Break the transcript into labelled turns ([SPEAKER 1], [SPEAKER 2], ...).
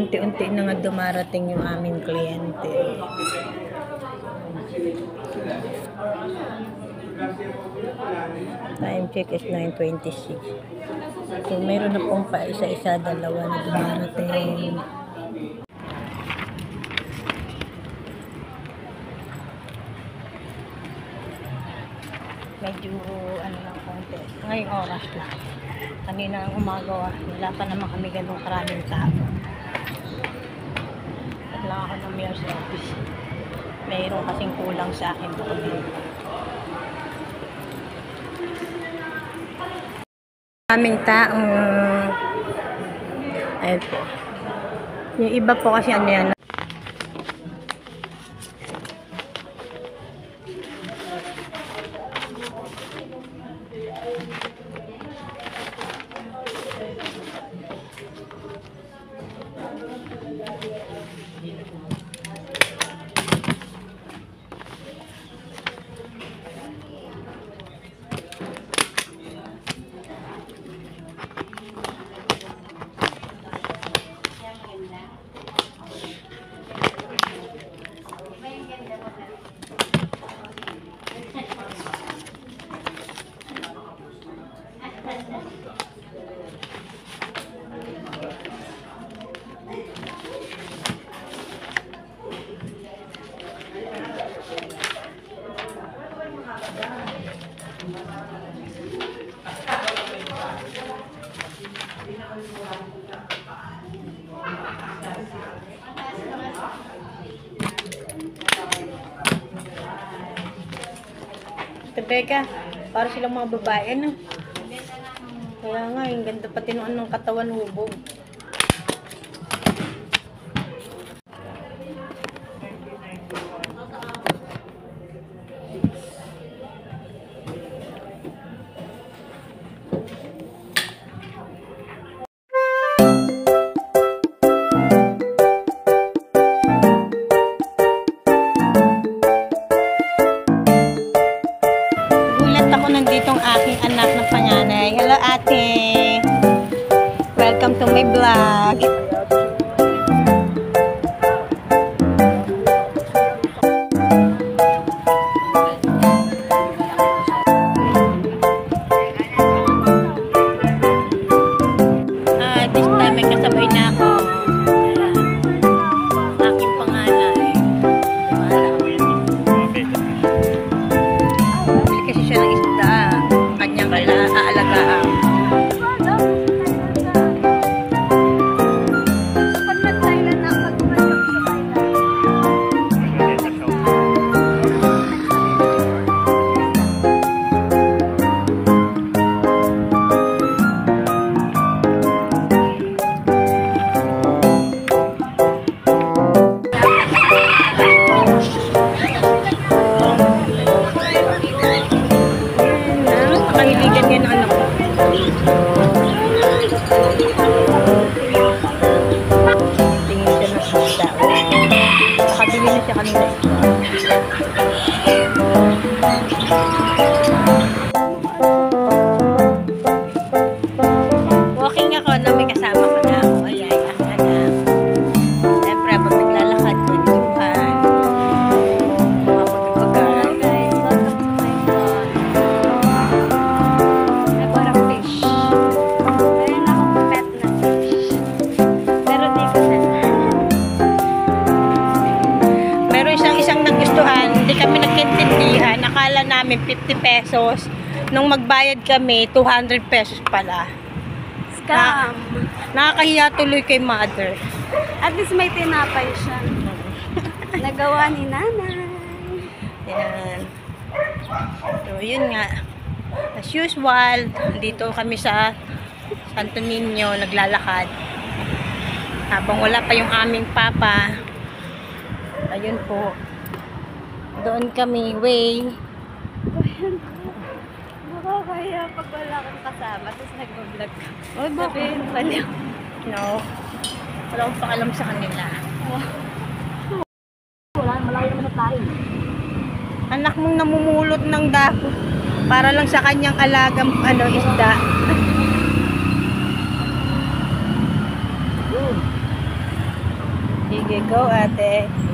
[SPEAKER 1] unti-unti na nga dumarating yung aming kliyente. Time check is 9:26. So, meron na pong pa isa-isa, dalawa na dumarating. Medyo ano lang konti. Ngayong oras lang. Kanina ang umaga, wala pa naman kami ganun karaming tao. At lang ako ng mayor's office. Mayroon kasing kulang sa akin dokumento. Maraming taong ayun po. Yung iba po kasi ano yan. Teka, para silang mga babae, no? Kaya nga, yung ganda pati ng katawan hubog. Nandito ang aking anak na panganay. Hello, ate! Welcome to my vlog. This time may kasabay na ako. Aking panganay. Bili kasi siya ng isda. Kanyang aalagaan. Kahiligan yan ang anak ko. Tingin siya ng isda. Nakabili na siya kanina. Walking ako na may kasama ko na ako. Ayan, ang anak. Siyempre, pag naglalakad ko, ituhan. Hindi kami nagkintindihan. Akala namin 50 pesos. Nung magbayad kami, 200 pesos pala.
[SPEAKER 2] Scam.
[SPEAKER 1] Nakakahiya tuloy kay mother.
[SPEAKER 2] At least may tinapay siya. Nagawa ni nanay.
[SPEAKER 1] Yan. So, yun nga. As usual, dito kami sa Santo Niño, naglalakad. Habang wala pa yung aming papa. Ayun po. Doon kami, way.
[SPEAKER 2] Nakakaya pag wala kang kasama, tapos nag-vlog ka.
[SPEAKER 1] Oy,
[SPEAKER 2] Sabihin pa niya.
[SPEAKER 1] No. Wala akong pakalam sa kanila.
[SPEAKER 2] Wala, malayo naman na tayo.
[SPEAKER 1] Anak mong namumulot ng dako. Para lang sa kanyang alagang isda. Sige, go ate.